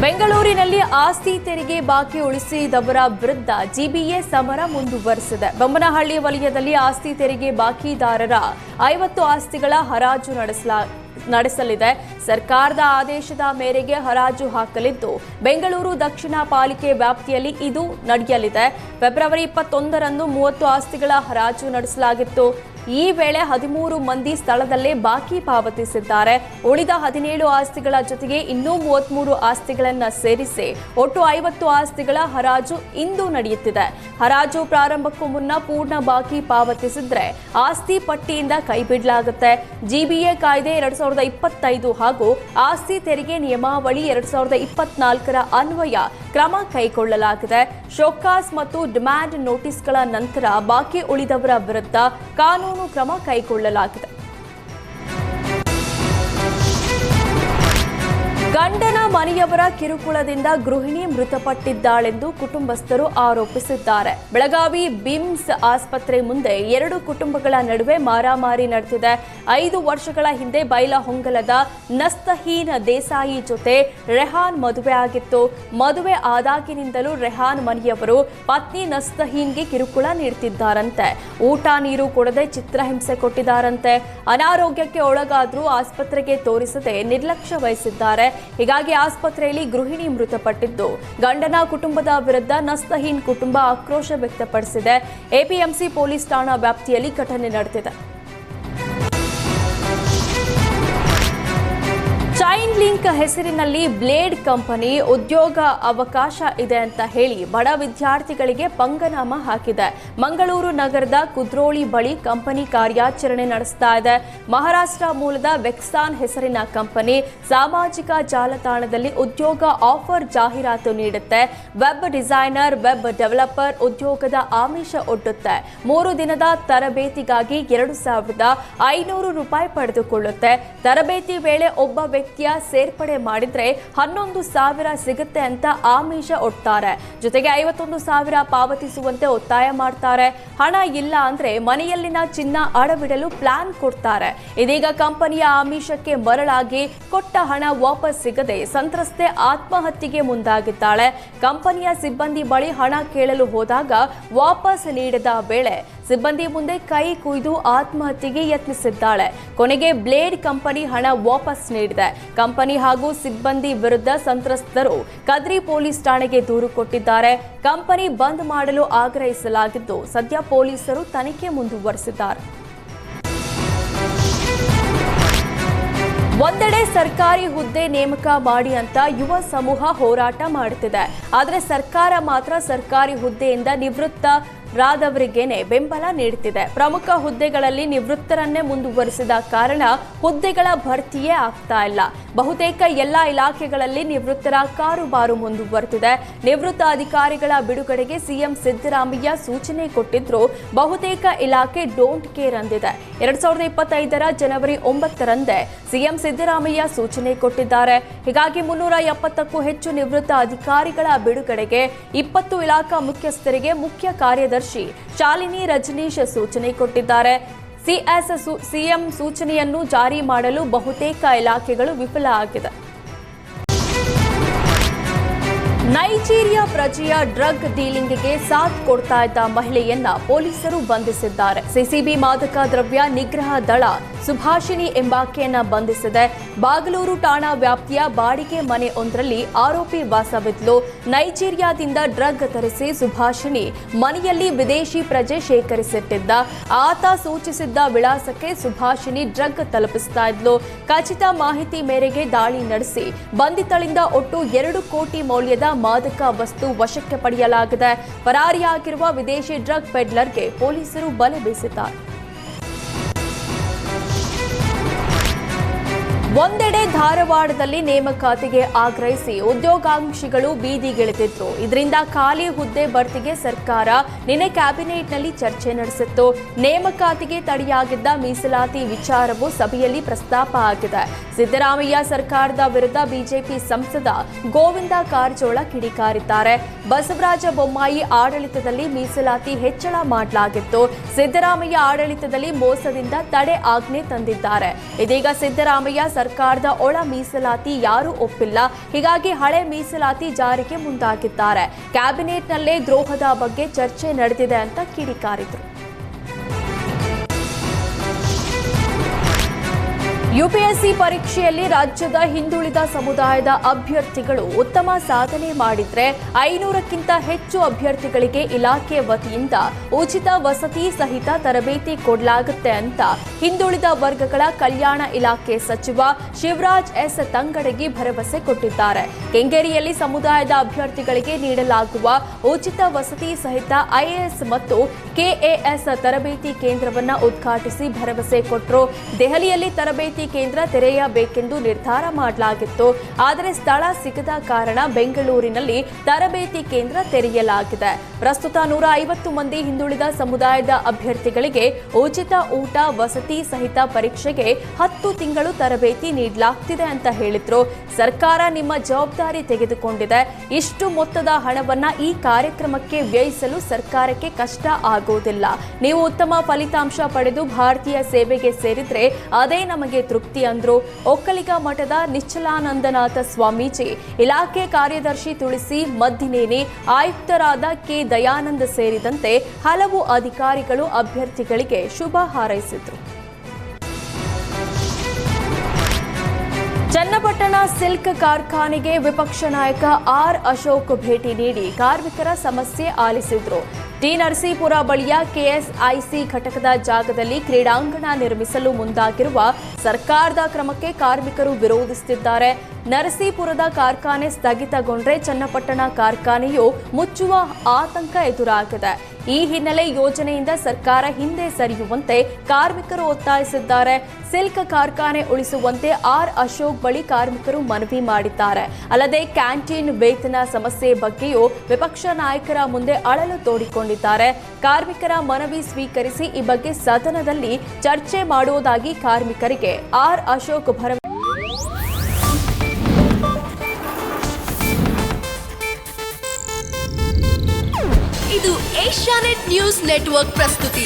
ಬೆಂಗಳೂರಿನಲ್ಲಿ ಆಸ್ತಿ ತೆರಿಗೆ ಬಾಕಿ ಉಳಿಸಿದವರ ವಿರುದ್ಧ ಜಿಬಿಎ ಸಮರ ಮುಂದುವರೆಸಿದೆ. ಬೊಮ್ಮನಹಳ್ಳಿ ವಲಯದಲ್ಲಿ ಆಸ್ತಿ ತೆರಿಗೆ ಬಾಕಿದಾರರ 50 ಆಸ್ತಿಗಳ ಹರಾಜು ನಡೆಸಲಿದೆ. ಸರ್ಕಾರದ ಆದೇಶದ ಮೇರೆಗೆ ಹರಾಜು ಹಾಕಲಿದ್ದು, ಬೆಂಗಳೂರು ದಕ್ಷಿಣ ಪಾಲಿಕೆ ವ್ಯಾಪ್ತಿಯಲ್ಲಿ ಇದು ನಡೆಯಲಿದೆ. ಫೆಬ್ರವರಿ 21ರಂದು 30 ಆಸ್ತಿಗಳ ಹರಾಜು ನಡೆಸಲಾಗಿತ್ತು. ಈ ವೇಳೆ 13 ಮಂದಿ ಸ್ಥಳದಲ್ಲೇ ಬಾಕಿ ಪಾವತಿಸಿದ್ದಾರೆ. ಉಳಿದ 17 ಆಸ್ತಿಗಳ ಜೊತೆಗೆ ಇನ್ನೂ 33 ಆಸ್ತಿಗಳನ್ನು ಸೇರಿಸಿ ಒಟ್ಟು 50 ಆಸ್ತಿಗಳ ಹರಾಜು ಇಂದು ನಡೆಯುತ್ತಿದೆ. ಹರಾಜು ಪ್ರಾರಂಭಕ್ಕೂ ಮುನ್ನ ಪೂರ್ಣ ಬಾಕಿ ಪಾವತಿಸಿದ್ರೆ ಆಸ್ತಿ ಪಟ್ಟಿಯಿಂದ ಕೈಬಿಡಲಾಗುತ್ತೆ. ಜಿಬಿಎ ಕಾಯ್ದೆ 2025 ಹಾಗೂ ಆಸ್ತಿ ತೆರಿಗೆ ನಿಯಮಾವಳಿ 2024ರ ಅನ್ವಯ ಕ್ರಮ ಕೈಗೊಳ್ಳಲಾಗಿದೆ. ಶೋಕಾಸ್ ಮತ್ತು ಡಿಮ್ಯಾಂಡ್ ನೋಟಿಸ್ಗಳ ನಂತರ ಬಾಕಿ ಉಳಿದವರ ವಿರುದ್ಧ ಕಾನೂನು ಕ್ರಮ ಕೈಗೊಳ್ಳಲಾಗಿದೆ. ಗಂಡನ ಮನೆಯವರ ಕಿರುಕುಳದಿಂದ ಗೃಹಿಣಿ ಮೃತಪಟ್ಟಿದ್ದಾಳೆಂದು ಕುಟುಂಬಸ್ಥರು ಆರೋಪಿಸಿದ್ದಾರೆ. ಬೆಳಗಾವಿ ಬಿಮ್ಸ್ ಆಸ್ಪತ್ರೆ ಮುಂದೆ 2 ಕುಟುಂಬಗಳ ನಡುವೆ ಮಾರಾಮಾರಿ ನಡೆದಿದೆ. 5 ವರ್ಷಗಳ ಹಿಂದೆ ಬೈಲಹೊಂಗಲದ ನಸ್ತಹೀನ್ ದೇಸಾಯಿ ಜೊತೆ ರೆಹಾನ್ ಮದುವೆ ಆಗಿತ್ತು. ಮದುವೆ ಆದಾಗಿನಿಂದಲೂ ರೆಹಾನ್ ಮನೆಯವರು ಪತ್ನಿ ನಸ್ತಹೀನ್ಗೆ ಕಿರುಕುಳ ನೀಡುತ್ತಿದ್ದಾರಂತೆ. ಊಟ ನೀರು ಕೊಡದೆ ಚಿತ್ರಹಿಂಸೆ ಕೊಟ್ಟಿದ್ದಾರಂತೆ. ಅನಾರೋಗ್ಯಕ್ಕೆ ಒಳಗಾದ್ರೂ ಆಸ್ಪತ್ರೆಗೆ ತೋರಿಸದೆ ನಿರ್ಲಕ್ಷ್ಯ ವಹಿಸಿದ್ದಾರೆ. ಹೀಗಾಗಿ ಆಸ್ಪತ್ರೆಯಲ್ಲಿ ಗೃಹಿಣಿ ಮೃತಪಟ್ಟಿದ್ದು, ಗಂಡನ ಕುಟುಂಬದ ವಿರುದ್ಧ ನಸ್ತಹೀನ್ ಕುಟುಂಬ ಆಕ್ರೋಶ ವ್ಯಕ್ತಪಡಿಸಿದೆ. ಎಪಿಎಂಸಿ ಪೊಲೀಸ್ ಠಾಣಾ ವ್ಯಾಪ್ತಿಯಲ್ಲಿ ಘಟನೆ ನಡೆದಿದೆ. ಚೈನ್ ಲಿಂಕ್ ಹೆಸರಿನಲ್ಲಿ ಬ್ಲೇಡ್ ಕಂಪನಿ ಉದ್ಯೋಗ ಅವಕಾಶ ಇದೆ ಅಂತ ಹೇಳಿ ಬಡ ವಿದ್ಯಾರ್ಥಿಗಳಿಗೆ ಪಂಗನಾಮ ಹಾಕಿದೆ. ಮಂಗಳೂರು ನಗರದ ಕುದ್ರೋಳಿ ಬಳಿ ಕಂಪನಿ ಕಾರ್ಯಾಚರಣೆ ನಡೆಸ್ತಾ ಇದೆ. ಮಹಾರಾಷ್ಟ್ರ ಮೂಲದ ವೆಕ್ಸಾನ್ ಹೆಸರಿನ ಕಂಪನಿ ಸಾಮಾಜಿಕ ಜಾಲತಾಣದಲ್ಲಿ ಉದ್ಯೋಗ ಆಫರ್ ಜಾಹೀರಾತು ನೀಡುತ್ತೆ. ವೆಬ್ ಡಿಸೈನರ್, ವೆಬ್ ಡೆವಲಪರ್ ಉದ್ಯೋಗದ ಆಮಿಷ ಒಡ್ಡುತ್ತೆ. 3 ದಿನದ ತರಬೇತಿಗಾಗಿ 2,500 ರೂಪಾಯಿ ಪಡೆದುಕೊಳ್ಳುತ್ತೆ. ತರಬೇತಿ ವೇಳೆ ಒಬ್ಬ ವ್ಯಕ್ತಿಯ ಸೇರ್ಪಡೆ ಮಾಡಿದ್ರೆ 11,000 ಸಿಗುತ್ತೆ ಅಂತ ಆಮಿಷ ಒಡ್ತಾರೆ. ಜೊತೆಗೆ 51,000 ಪಾವತಿಸುವಂತೆ ಒತ್ತಾಯ ಮಾಡ್ತಾರೆ. ಹಣ ಇಲ್ಲ ಅಂದ್ರೆ ಮನೆಯಲ್ಲಿನ ಚಿನ್ನ ಅಡವಿಡಲು ಪ್ಲಾನ್ ಕೊಡ್ತಾರೆ. ಇದೀಗ ಕಂಪನಿಯ ಆಮಿಷಕ್ಕೆ ಮರಳಾಗಿ ಕೊಟ್ಟ ಹಣ ವಾಪಸ್ ಸಿಗದೆ ಸಂತ್ರಸ್ತೆ ಆತ್ಮಹತ್ಯೆಗೆ ಮುಂದಾಗಿದ್ದಾಳೆ. ಕಂಪನಿಯ ಸಿಬ್ಬಂದಿ ಬಳಿ ಹಣ ಕೇಳಲು ಹೋದಾಗ ವಾಪಸ್ ನೀಡದ ವೇಳೆ ಸಿಬ್ಬಂದಿ ಮುಂದೆ ಕೈ ಕುಯ್ದು ಆತ್ಮಹತ್ಯೆಗೆ ಯತ್ನಿಸಿದ್ದಾಳೆ. ಕೊನೆಗೆ ಬ್ಲೇಡ್ ಕಂಪನಿ ಹಣ ವಾಪಸ್ ನೀಡಿದೆ. ಕಂಪನಿ ಹಾಗೂ ಸಿಬ್ಬಂದಿ ವಿರುದ್ಧ ಸಂತ್ರಸ್ತರು ಕದ್ರಿ ಪೊಲೀಸ್ ಠಾಣೆಗೆ ದೂರು ಕೊಟ್ಟಿದ್ದಾರೆ. ಕಂಪನಿ ಬಂದ್ ಮಾಡಲು ಆಗ್ರಹಿಸಲಾಗಿದ್ದು, ಸದ್ಯ ಪೊಲೀಸರು ತನಿಖೆ ಮುಂದುವರೆಸಿದ್ದಾರೆ. ಒಂದೆಡೆ ಸರ್ಕಾರಿ ಹುದ್ದೆ ನೇಮಕ ಮಾಡಿ ಅಂತ ಯುವ ಸಮೂಹ ಹೋರಾಟ ಮಾಡುತ್ತಿದೆ. ಆದರೆ ಸರ್ಕಾರ ಮಾತ್ರ ಸರ್ಕಾರಿ ಹುದ್ದೆಯಿಂದ ನಿವೃತ್ತರಾದವರಿಗೇನೆ ಬೆಂಬಲ ನೀಡುತ್ತಿದೆ. ಪ್ರಮುಖ ಹುದ್ದೆಗಳಲ್ಲಿ ನಿವೃತ್ತರನ್ನೇ ಮುಂದುವರಿಸಿದ ಕಾರಣ ಹುದ್ದೆಗಳ ಭರ್ತಿಯೇ ಆಗ್ತಾ ಇಲ್ಲ. ಬಹುತೇಕ ಎಲ್ಲ ಇಲಾಖೆಗಳಲ್ಲಿ ನಿವೃತ್ತರ ಕಾರುಬಾರು ಮುಂದುವರೆದಿದೆ. ನಿವೃತ್ತ ಅಧಿಕಾರಿಗಳ ಬಿಡುಗಡೆಗೆ ಸಿಎಂ ಸಿದ್ದರಾಮಯ್ಯ ಸೂಚನೆ ಕೊಟ್ಟಿದ್ರು. ಬಹುತೇಕ ಇಲಾಖೆ ಡೋಂಟ್ ಕೇರ್ ಅಂದಿದೆ. 2025ರ ಜನವರಿ 9ರಂದೇ ಸಿಎಂ ಸಿದ್ದರಾಮಯ್ಯ ಸೂಚನೆ ಕೊಟ್ಟಿದ್ದಾರೆ. ಹೀಗಾಗಿ 370ಕ್ಕೂ ಹೆಚ್ಚು ನಿವೃತ್ತ ಅಧಿಕಾರಿಗಳ ಬಿಡುಗಡೆಗೆ 20 ಇಲಾಖಾ ಮುಖ್ಯಸ್ಥರಿಗೆ ಮುಖ್ಯ ಕಾರ್ಯದರ್ಶಿ ಶಾಲಿನಿ ರಜನೀಶ್ ಸೂಚನೆ ಕೊಟ್ಟಿದ್ದಾರೆ. ಸಿಎಂ ಸೂಚನೆಯನ್ನು ಜಾರಿ ಮಾಡಲು ಬಹುತೇಕ ಇಲಾಖೆಗಳು ವಿಫಲ ಆಗಿದೆ. ನೈಜೀರಿಯಾ ಪ್ರಜೆಯ ಡ್ರಗ್ ಡೀಲಿಂಗ್ಗೆ ಸಾಥ್ ಕೊಡ್ತಾ ಇದ್ದ ಮಹಿಳೆಯನ್ನ ಪೊಲೀಸರು ಬಂಧಿಸಿದ್ದಾರೆ. ಸಿಸಿಬಿ ಮಾದಕ ದ್ರವ್ಯ ನಿಗ್ರಹ ದಳ ಸುಭಾಷಿಣಿ ಎಂಬಾಕೆಯನ್ನ ಬಂಧಿಸಿದೆ. ಬಾಗಲೂರು ಠಾಣಾ ವ್ಯಾಪ್ತಿಯ ಬಾಡಿಗೆ ಮನೆಯೊಂದರಲ್ಲಿ ಆರೋಪಿ ವಾಸವಿದ್ಲು. ನೈಜೀರಿಯಾದಿಂದ ಡ್ರಗ್ ತರಿಸಿ ಸುಭಾಷಿಣಿ ಮನೆಯಲ್ಲಿ ವಿದೇಶಿ ಪ್ರಜೆ ಶೇಖರಿಸಿಟ್ಟಿದ್ದ. ಆತ ಸೂಚಿಸಿದ್ದ ವಿಳಾಸಕ್ಕೆ ಸುಭಾಷಿಣಿ ಡ್ರಗ್ ತಲುಪಿಸ್ತಾ ಇದ್ಲು. ಖಚಿತ ಮಾಹಿತಿ ಮೇರೆಗೆ ದಾಳಿ ನಡೆಸಿ ಬಂಧಿತಳಿಂದ ಒಟ್ಟು 2 ಕೋಟಿ ಮೌಲ್ಯದ ಮಾದಕ ವಸ್ತು ವಶಕ್ಕೆ ಪಡೆಯಲಾಗಿದೆ. ಪರಾರಿಯಾಗಿರುವ ವಿದೇಶಿ ಡ್ರಗ್ ಪೆಡ್ಲರ್ಗೆ ಪೊಲೀಸರು ಬಲೆ ಬೀಸಿದ್ದಾರೆ. ಒಂದೆಡೆ ಧಾರವಾಡದಲ್ಲಿ ನೇಮಕಾತಿಗೆ ಆಗ್ರಹಿಸಿ ಉದ್ಯೋಗಾಕಾಂಕ್ಷಿಗಳು ಬೀದಿಗಿಳಿದಿದ್ರು. ಇದರಿಂದ ಖಾಲಿ ಹುದ್ದೆ ಭರ್ತಿಗೆ ಸರ್ಕಾರ ನಿನ್ನೆ ಕ್ಯಾಬಿನೆಟ್ನಲ್ಲಿ ಚರ್ಚೆ ನಡೆಸಿತ್ತು. ನೇಮಕಾತಿಗೆ ತಡೆಯಾಗಿದ್ದ ಮೀಸಲಾತಿ ವಿಚಾರವು ಸಭೆಯಲ್ಲಿ ಪ್ರಸ್ತಾಪ ಆಗಿದೆ. ಸಿದ್ದರಾಮಯ್ಯ ಸರ್ಕಾರದ ವಿರುದ್ಧ ಬಿಜೆಪಿ ಸಂಸದ ಗೋವಿಂದ ಕಾರಜೋಳ ಕಿಡಿಕಾರಿದ್ದಾರೆ. ಬಸವರಾಜ ಬೊಮ್ಮಾಯಿ ಆಡಳಿತದಲ್ಲಿ ಮೀಸಲಾತಿ ಹೆಚ್ಚಳ ಮಾಡಲಾಗಿತ್ತು. ಸಿದ್ದರಾಮಯ್ಯ ಆಡಳಿತದಲ್ಲಿ ಮೋಸದಿಂದ ತಡೆ ಆಜ್ಞೆ ತಂದಿದ್ದಾರೆ. ಇದೀಗ ಸಿದ್ದರಾಮಯ್ಯ ಸರ್ಕಾರದ ಒಳ ಮೀಸಲಾತಿ ಯಾರೂ ಒಪ್ಪಿಲ್ಲ. ಹೀಗಾಗಿ ಹಳೆ ಮೀಸಲಾತಿ ಜಾರಿಗೆ ಮುಂದಾಗಿದ್ದಾರೆ. ಕ್ಯಾಬಿನೆಟ್ನಲ್ಲೇ ದ್ರೋಹದ ಬಗ್ಗೆ ಚರ್ಚೆ ನಡೆದಿದೆ ಅಂತ ಕಿಡಿಕಾರಿದರು. ಯುಪಿಎಸ್ಸಿ ಪರೀಕ್ಷೆಯಲ್ಲಿ ರಾಜ್ಯದ ಹಿಂದುಳಿದ ಸಮುದಾಯದ ಅಭ್ಯರ್ಥಿಗಳು ಉತ್ತಮ ಸಾಧನೆ ಮಾಡಿದ್ರೆ 500ಕ್ಕಿಂತ ಹೆಚ್ಚು ಅಭ್ಯರ್ಥಿಗಳಿಗೆ ಇಲಾಖೆ ವತಿಯಿಂದ ಉಚಿತ ವಸತಿ ಸಹಿತ ತರಬೇತಿ ಕೊಡಲಾಗುತ್ತೆ ಅಂತ ಹಿಂದುಳಿದ ವರ್ಗಗಳ ಕಲ್ಯಾಣ ಇಲಾಖೆ ಸಚಿವ ಶಿವರಾಜ್ ಎಸ್ ತಂಗಡಗಿ ಭರವಸೆ ಕೊಟ್ಟಿದ್ದಾರೆ. ಕೆಂಗೇರಿಯಲ್ಲಿ ಸಮುದಾಯದ ಅಭ್ಯರ್ಥಿಗಳಿಗೆ ನೀಡಲಾಗುವ ಉಚಿತ ವಸತಿ ಸಹಿತ ಐಎಎಸ್ ಮತ್ತು ಕೆಎಎಸ್ ತರಬೇತಿ ಕೇಂದ್ರವನ್ನು ಉದ್ಘಾಟಿಸಿ ಭರವಸೆ ಕೊಟ್ಟರು. ದೆಹಲಿಯಲ್ಲಿ ತರಬೇತಿ ಕೇಂದ್ರ ತೆರೆಯಬೇಕೆಂದು ನಿರ್ಧಾರ ಮಾಡಲಾಗಿತ್ತು. ಆದರೆ ಸ್ಥಳ ಸಿಗದ ಕಾರಣ ಬೆಂಗಳೂರಿನಲ್ಲಿ ತರಬೇತಿ ಕೇಂದ್ರ ತೆರೆಯಲಾಗಿದೆ. ಪ್ರಸ್ತುತ 150 ಮಂದಿ ಹಿಂದುಳಿದ ಸಮುದಾಯದ ಅಭ್ಯರ್ಥಿಗಳಿಗೆ ಉಚಿತ ಊಟ ವಸತಿ ಸಹಿತ ಪರೀಕ್ಷೆಗೆ 10 ತಿಂಗಳು ತರಬೇತಿ ನೀಡಲಾಗ್ತಿದೆ ಅಂತ ಹೇಳಿದ್ರು. ಸರ್ಕಾರ ನಿಮ್ಮ ಜವಾಬ್ದಾರಿ ತೆಗೆದುಕೊಂಡಿದೆ. ಇಷ್ಟು ಮೊತ್ತದ ಹಣವನ್ನ ಈ ಕಾರ್ಯಕ್ರಮಕ್ಕೆ ವ್ಯಯಿಸಲು ಸರ್ಕಾರಕ್ಕೆ ಕಷ್ಟ ಆಗೋದಿಲ್ಲ. ನೀವು ಉತ್ತಮ ಫಲಿತಾಂಶ ಪಡೆದು ಭಾರತೀಯ ಸೇವೆಗೆ ಸೇರಿದ್ರೆ ಅದೇ ನಮಗೆ ತೃಪ್ತಿ ಅಂದ್ರು. ಒಕ್ಕಲಿಗ ಮಠದ ನಿಶ್ಚಲಾನಂದನಾಥ ಸ್ವಾಮೀಜಿ, ಇಲಾಖೆ ಕಾರ್ಯದರ್ಶಿ ತುಳಸಿ ಮದ್ದಿನೇನಿ, ಆಯುಕ್ತರಾದ ಕೆ ದಯಾನಂದ ಸೇರಿದಂತೆ ಹಲವು ಅಧಿಕಾರಿಗಳು ಅಭ್ಯರ್ಥಿಗಳಿಗೆ ಶುಭ ಹಾರೈಸಿದರು. ಚನ್ನಪಟ್ಟಣ ಸಿಲ್ಕ್ ಕಾರ್ಖಾನೆಗೆ ವಿಪಕ್ಷ ನಾಯಕ ಆರ್ ಅಶೋಕ್ ಭೇಟಿ ನೀಡಿ ಕಾರ್ಮಿಕರ ಸಮಸ್ಯೆ ಆಲಿಸಿದ್ರು. ಟಿ ನರಸೀಪುರ ಬಳಿಯ ಕೆಎಸ್ಐಸಿ ಘಟಕದ ಜಾಗದಲ್ಲಿ ಕ್ರೀಡಾಂಗಣ ನಿರ್ಮಿಸಲು ಮುಂದಾಗಿರುವ ಸರ್ಕಾರದ ಕ್ರಮಕ್ಕೆ ಕಾರ್ಮಿಕರು ವಿರೋಧಿಸುತ್ತಿದ್ದಾರೆ. ನರಸೀಪುರದ ಕಾರ್ಖಾನೆ ಸ್ಥಗಿತಗೊಂಡ್ರೆ ಚನ್ನಪಟ್ಟಣ ಕಾರ್ಖಾನೆಯು ಮುಚ್ಚುವ ಆತಂಕ ಎದುರಾಗಿದೆ. ಈ ಹಿನ್ನೆಲೆ ಯೋಜನೆಯಿಂದ ಸರ್ಕಾರ ಹಿಂದೆ ಸರಿಯುವಂತೆ ಕಾರ್ಮಿಕರು ಒತ್ತಾಯಿಸಿದ್ದಾರೆ. ಸಿಲ್ಕ್ ಕಾರ್ಖಾನೆ ಉಳಿಸುವಂತೆ ಆರ್ ಅಶೋಕ್ ಬಳಿ ಕಾರ್ಮಿಕರು ಮನವಿ ಮಾಡಿದ್ದಾರೆ. ಅಲ್ಲದೆ ಕ್ಯಾಂಟೀನ್ ವೇತನ ಸಮಸ್ಯೆ ಬಗ್ಗೆಯೂ ವಿಪಕ್ಷ ನಾಯಕರ ಮುಂದೆ ಅಳಲು ತೋಡಿಕೊಂಡಿದ್ದಾರೆ. ಕಾರ್ಮಿಕರ ಮನವಿ ಸ್ವೀಕರಿಸಿ ಈ ಬಗ್ಗೆ ಸದನದಲ್ಲಿ ಚರ್ಚೆ ಮಾಡುವುದಾಗಿ ಕಾರ್ಮಿಕರಿಗೆ ಆರ್ ಅಶೋಕ್ ಭರವಸೆ. ಇದು ಏಷ್ಯಾನೆಟ್ ನ್ಯೂಸ್ ನೆಟ್ವರ್ಕ್ ಪ್ರಸ್ತುತಿ.